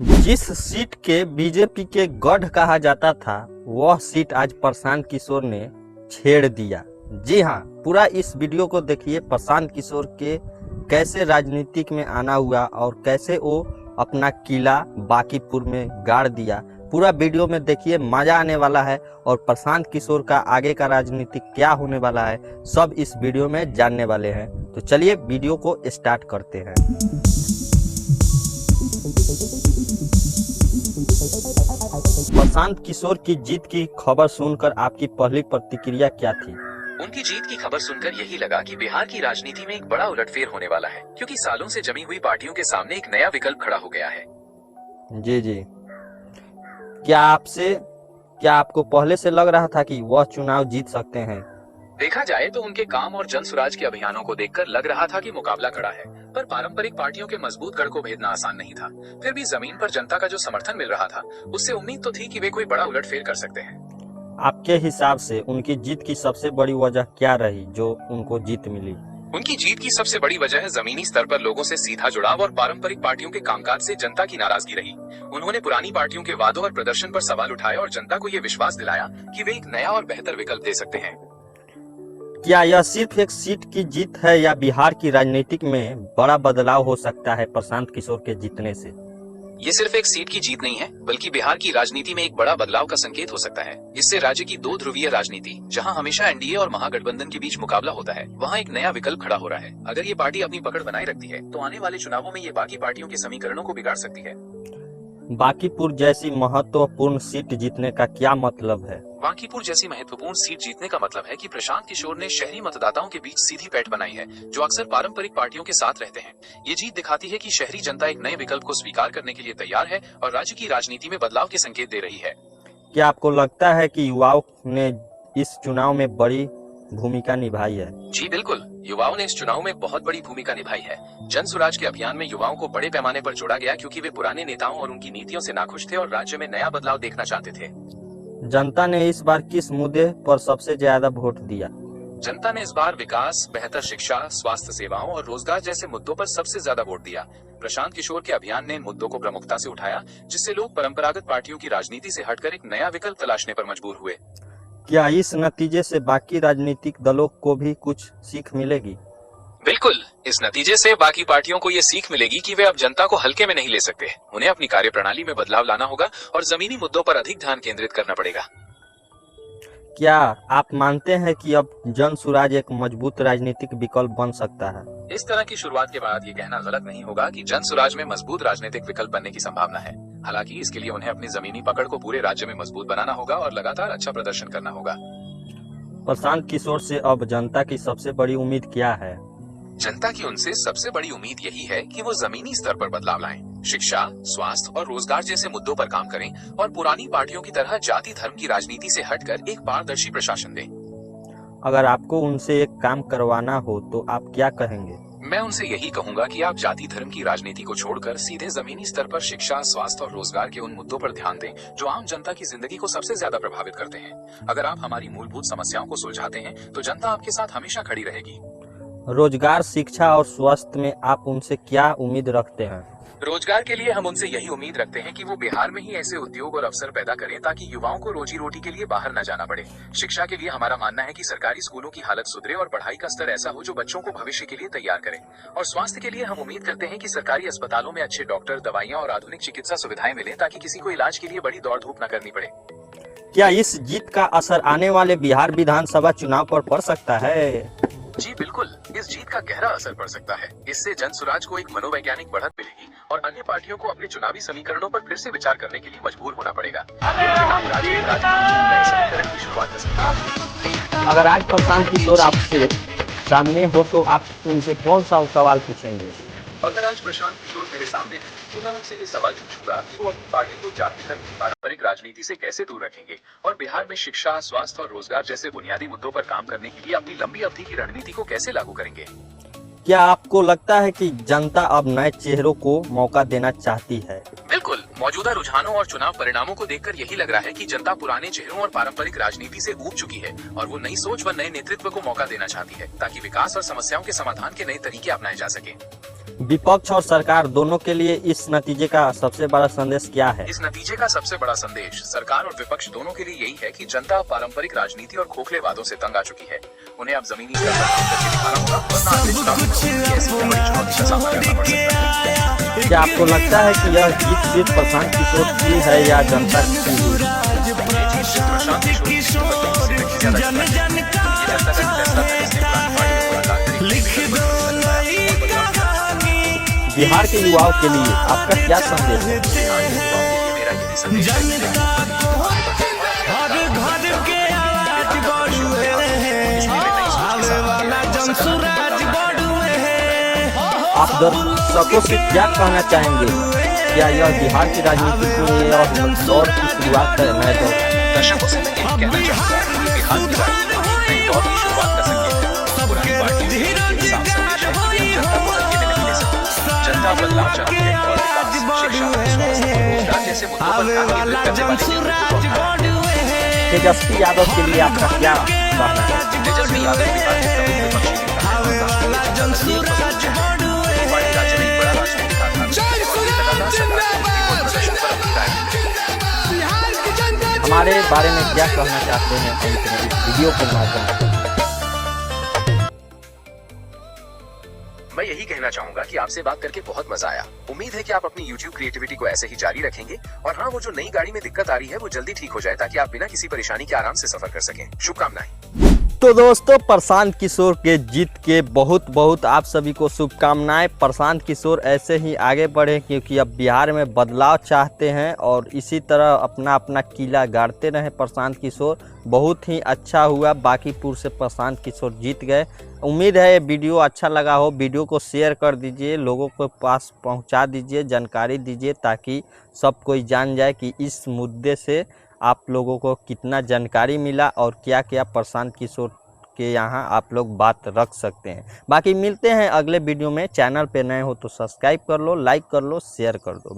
जिस सीट के बीजेपी के गढ़ कहा जाता था वह सीट आज प्रशांत किशोर ने छेड़ दिया। जी हाँ, पूरा इस वीडियो को देखिए। प्रशांत किशोर के कैसे राजनीतिक में आना हुआ और कैसे वो अपना किला बांकीपुर में गाड़ दिया। पूरा वीडियो में देखिए, मजा आने वाला है और प्रशांत किशोर का आगे का राजनीतिक क्या होने वाला है सब इस वीडियो में जानने वाले हैं। तो चलिए वीडियो को स्टार्ट करते हैं। प्रशांत किशोर की जीत की खबर सुनकर आपकी पहली प्रतिक्रिया क्या थी? उनकी जीत की खबर सुनकर यही लगा कि बिहार की राजनीति में एक बड़ा उलटफेर होने वाला है, क्योंकि सालों से जमी हुई पार्टियों के सामने एक नया विकल्प खड़ा हो गया है। जी। क्या आपको पहले से लग रहा था कि वह चुनाव जीत सकते हैं? देखा जाए तो उनके काम और जन स्वराज के अभियानों को देखकर लग रहा था कि मुकाबला खड़ा है, पर पारंपरिक पार्टियों के मजबूत गढ़ को भेदना आसान नहीं था। फिर भी जमीन पर जनता का जो समर्थन मिल रहा था, उससे उम्मीद तो थी कि वे कोई बड़ा उलटफेर कर सकते हैं। आपके हिसाब से उनकी जीत की सबसे बड़ी वजह क्या रही जो उनको जीत मिली? उनकी जीत की सबसे बड़ी वजह है जमीनी स्तर पर लोगों से सीधा जुड़ाव और पारंपरिक पार्टियों के कामकाज से जनता की नाराजगी रही। उन्होंने पुरानी पार्टियों के वादों और प्रदर्शन पर सवाल उठाए और जनता को ये विश्वास दिलाया कि वे एक नया और बेहतर विकल्प दे सकते हैं। क्या यह सिर्फ एक सीट की जीत है या बिहार की राजनीतिक में बड़ा बदलाव हो सकता है प्रशांत किशोर के जीतने से? ये सिर्फ एक सीट की जीत नहीं है, बल्कि बिहार की राजनीति में एक बड़ा बदलाव का संकेत हो सकता है। इससे राज्य की दो ध्रुवीय राजनीति, जहां हमेशा एनडीए और महागठबंधन के बीच मुकाबला होता है, वहां एक नया विकल्प खड़ा हो रहा है। अगर ये पार्टी अपनी पकड़ बनाए रखती है तो आने वाले चुनावों में ये बाकी पार्टियों के समीकरणों को बिगाड़ सकती है। बांकीपुर जैसी महत्वपूर्ण सीट जीतने का क्या मतलब है? बांकीपुर जैसी महत्वपूर्ण सीट जीतने का मतलब है कि प्रशांत किशोर ने शहरी मतदाताओं के बीच सीधी पैठ बनाई है, जो अक्सर पारंपरिक पार्टियों के साथ रहते हैं। ये जीत दिखाती है कि शहरी जनता एक नए विकल्प को स्वीकार करने के लिए तैयार है और राज्य की राजनीति में बदलाव के संकेत दे रही है। क्या आपको लगता है कि युवाओं ने इस चुनाव में बड़ी भूमिका निभाई है? जी बिल्कुल, युवाओं ने इस चुनाव में बहुत बड़ी भूमिका निभाई है। जन स्वराज के अभियान में युवाओं को बड़े पैमाने पर जोड़ा गया, क्योंकि वे पुराने नेताओं और उनकी नीतियों से नाखुश थे और राज्य में नया बदलाव देखना चाहते थे। जनता ने इस बार किस मुद्दे पर सबसे ज्यादा वोट दिया? जनता ने इस बार विकास, बेहतर शिक्षा, स्वास्थ्य सेवाओं और रोजगार जैसे मुद्दों पर सबसे ज्यादा वोट दिया। प्रशांत किशोर के अभियान ने इन मुद्दों को प्रमुखता से उठाया, जिससे लोग परंपरागत पार्टियों की राजनीति से हटकर एक नया विकल्प तलाशने पर मजबूर हुए। क्या इस नतीजे से बाकी राजनीतिक दलों को भी कुछ सीख मिलेगी? बिल्कुल, इस नतीजे से बाकी पार्टियों को ये सीख मिलेगी कि वे अब जनता को हल्के में नहीं ले सकते। उन्हें अपनी कार्यप्रणाली में बदलाव लाना होगा और जमीनी मुद्दों पर अधिक ध्यान केंद्रित करना पड़ेगा। क्या आप मानते हैं कि अब जन स्वराज एक मजबूत राजनीतिक विकल्प बन सकता है? इस तरह की शुरुआत के बाद ये कहना गलत नहीं होगा कि जन स्वराज में मजबूत राजनीतिक विकल्प बनने की संभावना है। हालांकि इसके लिए उन्हें अपनी जमीनी पकड़ को पूरे राज्य में मजबूत बनाना होगा और लगातार अच्छा प्रदर्शन करना होगा। प्रशांत किशोर से अब जनता की सबसे बड़ी उम्मीद क्या है? जनता की उनसे सबसे बड़ी उम्मीद यही है कि वो जमीनी स्तर पर बदलाव लाएं, शिक्षा, स्वास्थ्य और रोजगार जैसे मुद्दों पर काम करें और पुरानी पार्टियों की तरह जाति धर्म की राजनीति से हटकर एक पारदर्शी प्रशासन दें। अगर आपको उनसे एक काम करवाना हो तो आप क्या कहेंगे? मैं उनसे यही कहूंगा कि आप जाति धर्म की राजनीति को छोड़कर सीधे जमीनी स्तर पर शिक्षा, स्वास्थ्य और रोजगार के उन मुद्दों पर ध्यान दें जो आम जनता की जिंदगी को सबसे ज्यादा प्रभावित करते हैं। अगर आप हमारी मूलभूत समस्याओं को सुलझाते हैं तो जनता आपके साथ हमेशा खड़ी रहेगी। रोजगार, शिक्षा और स्वास्थ्य में आप उनसे क्या उम्मीद रखते हैं? रोजगार के लिए हम उनसे यही उम्मीद रखते हैं कि वो बिहार में ही ऐसे उद्योग और अवसर पैदा करें ताकि युवाओं को रोजी रोटी के लिए बाहर न जाना पड़े। शिक्षा के लिए हमारा मानना है कि सरकारी स्कूलों की हालत सुधरे और पढ़ाई का स्तर ऐसा हो जो बच्चों को भविष्य के लिए तैयार करे। और स्वास्थ्य के लिए हम उम्मीद करते हैं कि सरकारी अस्पतालों में अच्छे डॉक्टर, दवाइयाँ और आधुनिक चिकित्सा सुविधाएं मिले ताकि किसी को इलाज के लिए बड़ी दौड़ धूप न करनी पड़े। क्या इस जीत का असर आने वाले बिहार विधानसभा चुनाव पर पड़ सकता है? जी बिल्कुल, इस जीत का गहरा असर पड़ सकता है। इससे जन स्वराज को एक मनोवैज्ञानिक बढ़त मिलेगी और अन्य पार्टियों को अपने चुनावी समीकरणों पर फिर से विचार करने के लिए मजबूर होना पड़ेगा। की शुरुआत कर सकते हैं। अगर आज प्रशांत किशोर आपसे सामने हो तो आप उनसे कौन सा सवाल पूछेंगे? अगर आज प्रशांत किशोर मेरे सामने है तो मैं उनसे ये सवाल पूछूंगा कि वो अपनी पार्टी को जाति धर्म की पारंपरिक राजनीति से कैसे दूर रखेंगे और बिहार में शिक्षा, स्वास्थ्य और रोजगार जैसे बुनियादी मुद्दों पर काम करने के लिए अपनी लंबी अवधि की रणनीति को कैसे लागू करेंगे। क्या आपको लगता है कि जनता अब नए चेहरों को मौका देना चाहती है? बिल्कुल, मौजूदा रुझानों और चुनाव परिणामों को देखकर यही लग रहा है कि जनता पुराने चेहरों और पारंपरिक राजनीति से ऊब चुकी है और वो नई सोच व नए नेतृत्व को मौका देना चाहती है ताकि विकास और समस्याओं के समाधान के नए तरीके अपनाए जा सके। विपक्ष और सरकार दोनों के लिए इस नतीजे का सबसे बड़ा संदेश क्या है? इस नतीजे का सबसे बड़ा संदेश सरकार और विपक्ष दोनों के लिए यही है कि जनता अब पारंपरिक राजनीति और खोखले वादों से तंग आ चुकी है। उन्हें अब जमीनी स्तर पर काम करके दिखाना होगा, वरना अगले चुनाव में उन्हें ऐसी बड़ी चुनौती का सामना करना पड़ सकता है। क्या आपको लगता है कि यह जीत सिर्फ प्रशांत किशोर की है या जनता की? ये जीत सिर्फ प्रशांत किशोर की नहीं, इससे ज्यादा ये जनता का फैसला था, जिसने पुरानी पार्टी को हटा कर बिहार के युवाओं के लिए आपका क्या संदेश है? मेरा यही संदेश आप दर्शकों से क्या कहना चाहेंगे? क्या यह बिहार की राजनीति के दौर की शुरुआत है? नए दौर दर्शकों से मैं यही कहना चाहूंगा कि बिहार की राजनीति नई दौर की शुरुआत का संकेत है। पुरानी पार्टियों के लिए एक साफ संदेश है कि हम जनता को हल्के में नहीं ले सकते। जनता बदलाव चाहती है और विकास, शिक्षा, स्वास्थ्य और रोजगार जैसे मुद्दों पर ध्यान केंद्रित करने वाले नेतृत्व है। तेजस्वी यादव के लिए आपका क्या कहना है? तेजस्वी यादव बिहार के प्रमुख विपक्षी नेता हैं और राष्ट्र के जनता का पसंद है। उनकी पार्टी राज्य में एक बड़ा राजनीतिक आधार है और वे लगातार सरकार के विरोध प्रदर्शन पर अपनी राय देते हैं। हमारे बारे में क्या कहना चाहते हैं अंत में इस वीडियो के माध्यम से? मैं यही कहना चाहूंगा कि आपसे बात करके बहुत मजा आया। उम्मीद है कि आप अपनी YouTube क्रिएटिविटी को ऐसे ही जारी रखेंगे और हाँ, वो जो नई गाड़ी में दिक्कत आ रही है वो जल्दी ठीक हो जाए ताकि आप बिना किसी परेशानी के आराम से सफर कर सकें। शुभकामनाएं। तो दोस्तों, प्रशांत किशोर के जीत के बहुत आप सभी को शुभकामनाएं। प्रशांत किशोर ऐसे ही आगे बढ़े क्योंकि अब बिहार में बदलाव चाहते हैं और इसी तरह अपना किला गाड़ते रहे प्रशांत किशोर। बहुत ही अच्छा हुआ, बांकीपुर से प्रशांत किशोर जीत गए। उम्मीद है ये वीडियो अच्छा लगा हो। वीडियो को शेयर कर दीजिए, लोगों के पास पहुंचा दीजिए, जानकारी दीजिए ताकि सब कोई जान जाए कि इस मुद्दे से आप लोगों को कितना जानकारी मिला और क्या क्या प्रशांत किशोर के यहाँ आप लोग बात रख सकते हैं। बाकी मिलते हैं अगले वीडियो में। चैनल पे नए हो तो सब्सक्राइब कर लो, लाइक कर लो, शेयर कर दो।